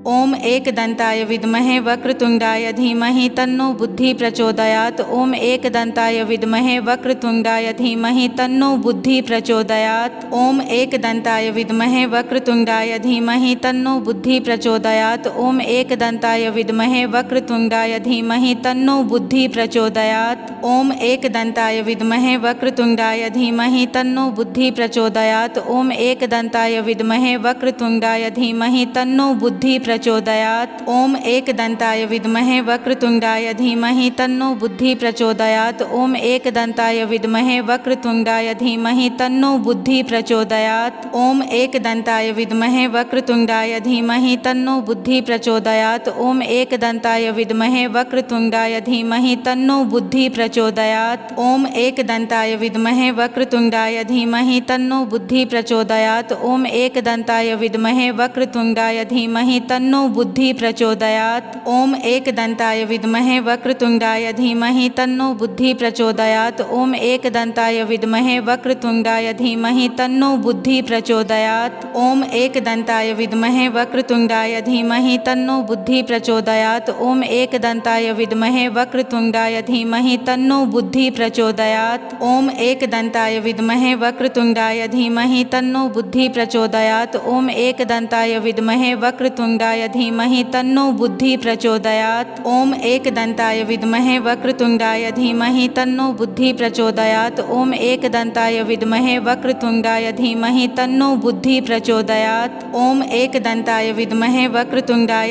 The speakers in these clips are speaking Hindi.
ओम एकदन्ताय विद्महे वक्रतुण्डाय धीमहि तन्नो बुद्धि प्रचोदयात्। ओम एकदन्ताय विद्महे वक्रतुण्डाय धीमहि तन्नो बुद्धि प्रचोदयात्। ओम एकदन्ताय विद्महे वक्रतुण्डाय धीमहि तन्नो बुद्धि प्रचोदयात्। ओम एकदन्ताय विद्महे वक्रतुण्डाय धीमहि तन्नो बुद्धि प्रचोदयात्। ओम एकदन्ताय विद्महे वक्रतुण्डाय धीमहि तन्नो बुद्धि प्रचोदयात्। ओम एकदन्ताय विद्महे वक्रतुण्डाय धीमहि तन्नो बुद्धि प्रचोदयात्। ओम एकदन्ताय विद्महे वक्रतुण्डाय धीमहि तन्नो बुद्धि प्रचोदयात्। ओम एकदन्ताय विद्महे वक्रतुण्डाय धीमहि तन्नो बुद्धि प्रचोदयात्। ओम एकदन्ताय विद्महे वक्रतुण्डाय धीमहि तन्नो बुद्धि प्रचोदयात्। ओम एकदन्ताय विद्महे वक्रतुण्डाय धीमहि तन्नो बुद्धि प्रचोदयात्। ओम एकदन्ताय विद्महे वक्रतुण्डाय धीमहि तन्नो बुद्धि प्रचोदयात्। ओम एकदन्ताय विद्महे वक्रतुण्डाय धीमहि तन्नो बुद्धि प्रचोदयात्। ओम एकदन्ताय विद्महे वक्रतुण्डाय धीमहि तन्नो बुद्धि प्रचोदयात्। ओम एकदन्ताय विद्महे वक्रतुण्डाय धीमहि तन्नो बुद्धि प्रचोदयात्। ओम एकदन्ताय विद्महे वक्रतुण्डाय धीमहि तन्नो बुद्धि प्रचोदयात्। ओम एकदन्ताय विद्महे वक्रतुण्डाय धीमहि तन्नो बुद्धि प्रचोदयात्। ओम एकदन्ताय विद्महे वक्रतुण्डाय धीमहि तन्नो बुद्धि प्रचोदयात्। ओम एकदन्ताय विद्महे वक्रतुण्डाय धीमहि तन्नो बुद्धि प्रचोदयात्। ओम एकदन्ताय विद्महे वक्रतुण्डाय धीमहि तन्नो बुद्धि प्रचोदयात्। ओम एकदन्ताय विद्महे वक्रतुण्डाय धीमहि तन्नो बुद्धि प्रचोदयात्। ओम एकदन्ताय विद्महे वक्रतुण्डाय धीमहि तन्नो बुद्धि प्रचोदयात्। ओम एकदन्ताय विद्महे वक्रतुण्डाय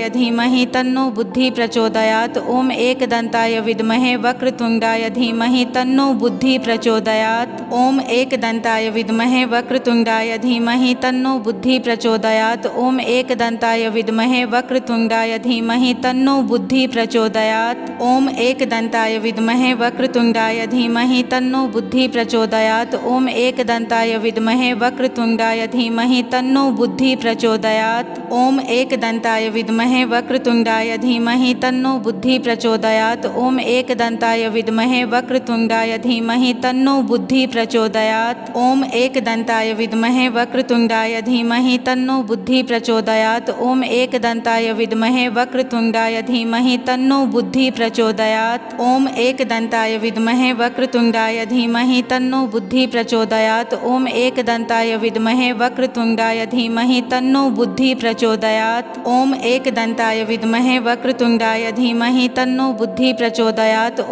धीमहि तन्नो बुद्धि प्रचोदयात्। ओम एकदन्ताय विद्महे वक्रतुण्डाय धीमहि तन्नो बुद्धि प्रचोदयात्। ओम एकदन्ताय विद्महे वक्रतुण्डाय धीमहि तन्नो बुद्धि प्रचोदयात्। ओम एकदन्ताय विद्महे वक्रतुण्डाय धीमहि तन्नो बुद्धि प्रचोदयात्। ओम एकदन्ताय विद्महे वक्रतुण्डाय धीमहि तन्नो बुद्धि प्रचोदयात्। ओम एकदन्ताय विद्महे वक्रतुण्डाय धीमहि तन्नो बुद्धि प्रचोदयात्। ओम एकदन्ताय विद्महे वक्रतुण्डाय धीमहि तन्नो बुद्धि प्रचोदयात्। ओम एकदन्ताय विद्महे वक्रतुण्डाय धीमहि तन्नो बुद्धि प्रचोदयात्। ओम एकदन्ताय विद्महे वक्रतुण्डाय धीमहि तन्नो बुद्धि प्रचोदयात्। ओम एकदन्ताय विद्महे वक्रतुण्डाय धीमहि तन्नो बुद्धि प्रचोदयात्। ओम एकदन्ताय विद्महे वक्रतुण्डाय धीमहि तन्नो बुद्धि प्रचोदयात्। ओम एकदन्ताय विद्महे वक्रतुण्डाय धीमहि तन्नो बुद्धि प्रचोदयात्। ओम एकदन्ताय विद्महे वक्रतुण्डाय धीमहि तन्नो बुद्धि प्रचोदयात्। ओम एकदन्ताय विद्महे वक्रतुण्डाय धीमहि तन्नो बुद्धि प्रचोदयात्।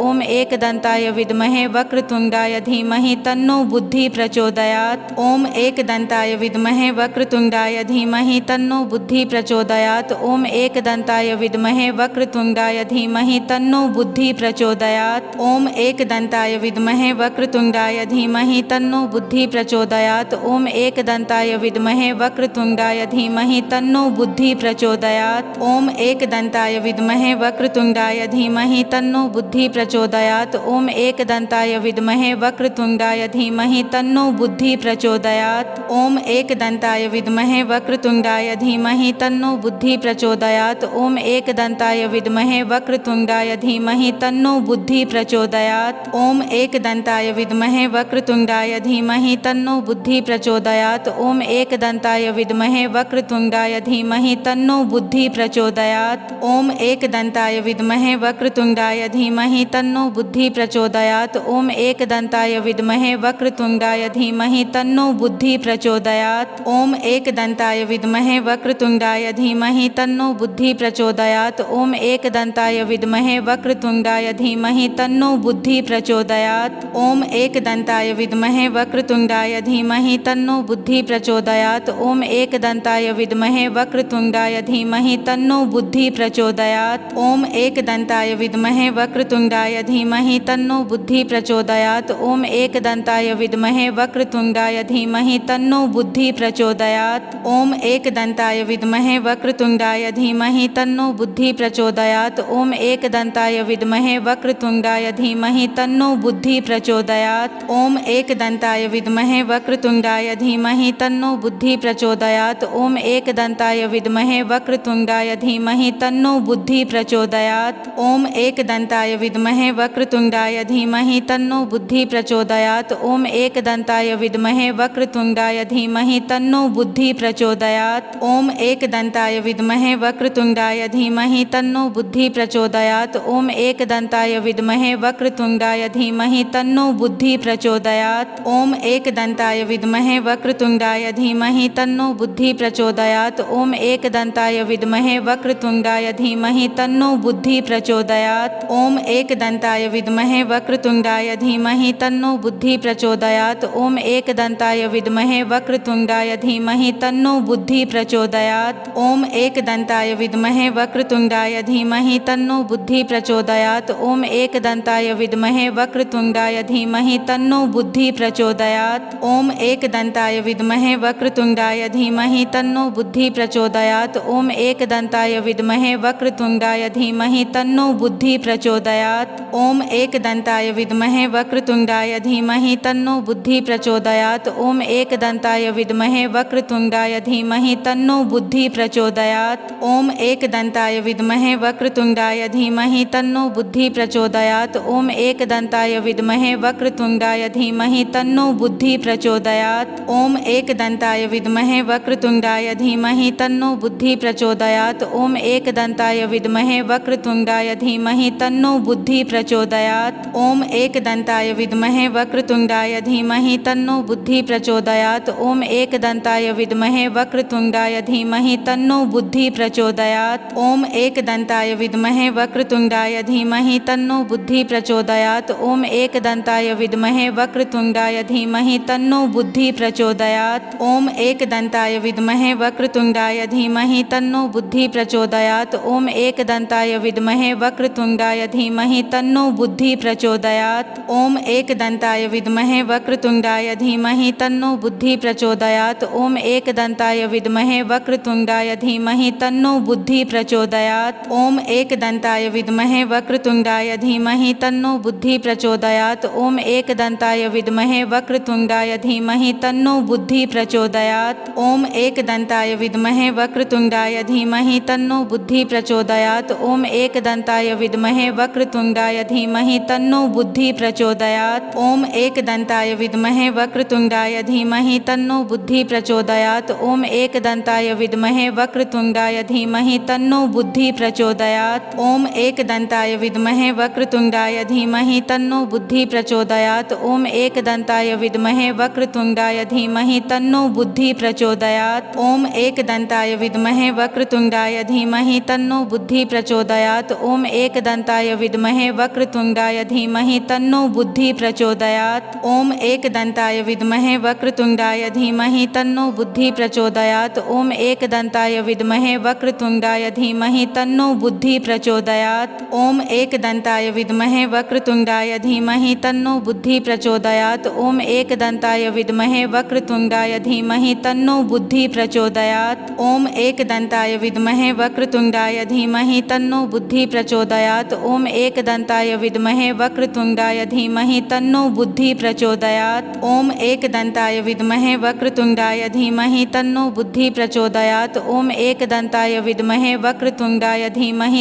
ओम एकदन्ताय विद्महे वक्रतुण्डाय धीमहि तन्नो बुद्धि प्रचोदयात्। ओम एकदन्ताय विद्महे वक्रतुण्डाय धीमहि तन्नो बुद्धि प्रचोदयात्। ओम एकदन्ताय विद्महे वक्रतुण्डाय धीमहि तन्नो बुद्धि प्रचोदयात्। ओम एकदन्ताय विद्महे वक्रतुण्डाय धीमहि तन्नो बुद्धि प्रचोदयात्। ओम एकदन्ताय विद्महे वक्रतुण्डाय धीमहि तन्नो बुद्धि प्रचोदयात्। ओम एकदन्ताय विद्महे वक्रतुण्डाय धीमहि तन्नो बुद्धि प्रचोदयात्। ओम एकदन्ताय विद्महे वक्रतुण्डाय धीमहि तन्नो बुद्धि प्रचोदयात्। ओम एकदन्ताय विद्महे वक्रतुण्डाय धीमहि तन्नो बुद्धि प्रचोदयात्। ओम एकदन्ताय विद्महे वक्रतुण्डाय धीमहि तन्नो बुद्धि प्रचोदयात्। ओम एकदन्ताय विद्महे वक्रतुण्डाय धीमहि तन्नो बुद्धि प्रचोदयात्। ओम एकदन्ताय विद्महे वक्रतुण्डाय धीमहि तन्नो बुद्धि प्रचोदयात्। ओम एकदन्ताय विद्महे वक्रतुण्डाय धीमहि तन्नो बुद्धि प्रचोदयात्। ओम एकदन्ताय विद्महे वक्रतुण्डाय धीमहि तन्नो बुद्धि प्रचोदयात्। ओम एकदन्ताय विद्महे वक्रतुण्डाय धीमहि तन्नो बुद्धि प्रचोदयात्। ओम एकदन्ताय विद्महे वक्रतुण्डाय धीमहि तन्नो बुद्धि प्रचोदयात्। ओम एकदन्ताय विद्महे वक्रतुण्डाय धीमहि तन्नो बुद्धि प्रचोदयात्। ओम एकदन्ताय विद्महे वक्रतुण्डाय धीमहि तन्नो बुद्धि प्रचोदयात्। ओम एकदन्ताय विद्महे वक्रतुण्डाय धीमहि तन्नो बुद्धि प्रचोदयात्। ओम एकदन्ताय विद्महे वक्रतुण्डाय धीमहि तन्नो बुद्धि प्रचोदयात्। ओम एकदन्ताय विद्महे वक्रतुण्डाय धीमहि तन्नो बुद्धि प्रचोदयात्। ओम एकदन्ताय विद्महे वक्रतुण्डाय धीमहि तन्नो बुद्धि प्रचोदयात्। ओम एकदन्ताय विद्महे वक्रतुण्डाय धीमहि तन्नो बुद्धि प्रचोदयात्। ओम एकदन्ताय विद्महे वक्रतुण्डाय धीमहि तन्नो बुद्धि प्रचोदयात्। ओम एकदन्ताय विद्महे वक्रतुण्डाय धीमहि तन्नो बुद्धिः प्रचोदयात्। ॐ एकदन्ताय विद्महे वक्रतुण्डाय धीमहि तन्नो बुद्धिः प्रचोदयात्। ॐ एकदन्ताय विद्महे वक्रतुण्डाय धीमहि तन्नो बुद्धिः प्रचोदयात्। ॐ एकदन्ताय विद्महे वक्रतुण्डाय धीमहि तन्नो बुद्धिः प्रचोदयात्। ॐ एकदन्ताय विद्महे वक्रतुण्डाय धीमहि तन्नो बुद्धिः प्रचोदयात्। ॐ एकदन्ताय विद्महे वक्रतुण्डाय धीमहि तन्नो बुद्धिः प्रचोदयात्। ॐ एकदन्ताय विद्महे वक्रतुण्डाय धीमहि तन्नो बुद्धिः प्रचोदयात्। ॐ एकदन्ताय विद्महे वक्रतुण्डाय धीमहि तन्नो बुद्धिः प्रचोदयात्। ॐ एकदन्ताय विद्महे वक्रतुण्डाय धीमहि तन्नो बुद्धिः प्रचोदयात्। ॐ एकदन्ताय विद्महे वक्रतुण्डाय धीमहि तन्नो बुद्धिः प्रचोदयात्। ॐ एकदन्ताय विद्महे वक्रतुण्डाय धीमहि तन्नो बुद्धिः प्रचोदयात्। ॐ एकदन्ताय विद्महे वक्रतुण्डाय धीमहि तन्नो बुद्धिः प्रचोदयात्। ॐ एकदन्ताय विद्महे वक्रतुण्डाय धीमहि तन्नो बुद्धिः प्रचोदयात्। ॐ एकदन्ताय विद्महे वक्रतुण्डाय धीमहि तन्नो बुद्धिः प्रचोदयात्। ॐ एकदन्ताय विद्महे वक्रतुण्डाय धीमहि तन्नो बुद्धिः प्रचोदयात्। ॐ एकदन्ताय विद्महे वक्रतुण्डाय धीमहि तन्नो बुद्धिः प्रचोदयात्। ॐ एकदन्ताय विद्महे वक्रतुण्डाय धीमहि तन्नो बुद्धिः प्रचोदयात्। ॐ एकदन्ताय विद्महे वक्रतुण्डाय धीमहि तन्नो बुद्धिः प्रचोदयात्। ॐ एकदन्ताय विद्महे वक्रतुण्डाय धीमहि तन्नो बुद्धिः प्रचोदयात्। ॐ एकदन्ताय विद्महे वक्रतुण्डाय धीमहि तन्नो बुद्धिः प्रचोदयात्। ॐ एकदन्ताय विद्महे वक्रतुण्डाय धीमहि तन्नो बुद्धिः प्रचोदयात्। ॐ एकदन्ताय विद्महे वक्रतुण्डाय धीमहि तन्नो बुद्धिः प्रचोदयात्। ॐ एकदन्ताय विद्महे वक्रतुण्डाय धीमहि तन्नो बुद्धिः प्रचोदयात्। ॐ एकदन्ताय विद्महे वक्रतुण्डाय धीमहि तन्नो बुद्धिः प्रचोदयात्। ॐ एकदन्ताय विद्महे वक्रतुण्डाय धीमहि तन्नो बुद्धिः प्रचोदयात्। ॐ एकदन्ताय विद्महे वक्रतुण्डाय धीमहि तन्नो बुद्धिः प्रचोदयात्। ॐ एकदन्ताय विद्महे वक्रतुण्डाय धीमहि तन्नो बुद्धिः प्रचोदयात्। ॐ एकदन्ताय विद्महे वक्रतुण्डाय धीमहि तन्नो बुद्धिः प्रचोदयात्। ॐ एकदन्ताय विद्महे वक्रतुण्डाय धीमहि तन्नो बुद्धिः प्रचोदयात्। ॐ एकदन्ताय विद्महे वक्रतुण्डाय धीमहि तन्नो बुद्धिः प्रचोदयात्। ॐ एकदन्ताय विद्महे वक्रतुण्डाय धीमहि तन्नो बुद्धिः प्रचोदयात्। ॐ एकदन्ताय विद्महे वक्रतुण्डाय धीमहि तन्नो बुद्धिः प्रचोदयात्। ॐ एकदन्ताय विद्महे वक्रतुण्डाय धीमहि तन्नो बुद्धिः प्रचोदयात्। ॐ एकदन्ताय विद्महे वक्रतुण्डाय धीमहि तन्नो बुद्धिः प्रचोदयात्। ॐ एकदन्ताय विद्महे वक्रतुण्डाय धीमहि तन्नो बुद्धिः प्रचोदयात्। ॐ एकदन्ताय विद्महे वक्रतुण्डाय धीमहि तन्नो बुद्धिः प्रचोदयात्। ॐ एकदन्ताय विद्महे वक्रतुण्डाय धीमहि तन्नो बुद्धिः प्रचोदयात्। ॐ एकदन्ताय विद्महे वक्रतुण्डाय धीमहि तन्नो बुद्धिः प्रचोदयात्। ॐ एकदन्ताय विद्महे वक्रतुण्डाय धीमहि तन्नो बुद्धिः प्रचोदयात्। ॐ एकदन्ताय विद्महे वक्रतुण्डाय धीमहि तन्नो बुद्धिः प्रचोदयात्। ॐ एकदन्ताय विद्महे वक्रतुण्डाय धीमहि तन्नो बुद्धिः प्रचोदयात्। ॐ एकदन्ताय विद्महे वक्रतुण्डाय धीमहि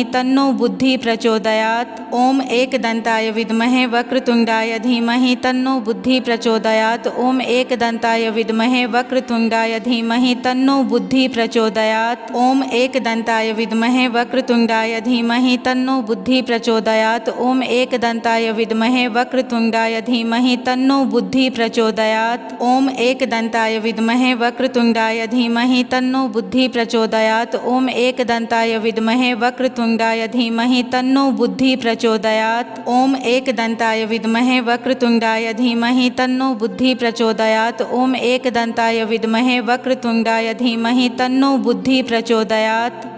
तन्नो बुद्धिः प्रचोदयात्। ॐ एकदन्ताय विद्महे वक्रतुण्डाय धीमहि तन्नो बुद्धिः प्रचोदयात्। ॐ एकदन्ताय विद्महे वक्रतुण्डाय धीमहि तन्नो बुद्धिः प्रचोदयात्। ॐ एकदन्ताय विद्महे वक्रतुण्डाय धीमहि तन्नो बुद्धिः प्रचोदयात्। ॐ एकदन्ताय विद्महे वक्रतुण्डाय धीमहि तन्नो बुद्धिः प्रचोदयात्। ॐ एकदन्ताय विद्महे वक्रतुण्डाय धीमहि तन्नो बुद्धिः प्रचोदयात्। ॐ एकदन्ताय विद्महे वक्रतुण्डाय धीमहि तन्नो बुद्धिः प्रचोदयात्। ॐ एकदन्ताय विद्महे वक्रतुण्डाय धीमहि तन्नो बुद्धिः प्रचोदयात्। ॐ एकदन्ताय विद्महे वक्रतुण्डाय धीमहि तन्नो बुद्धिः प्रचोदयात्।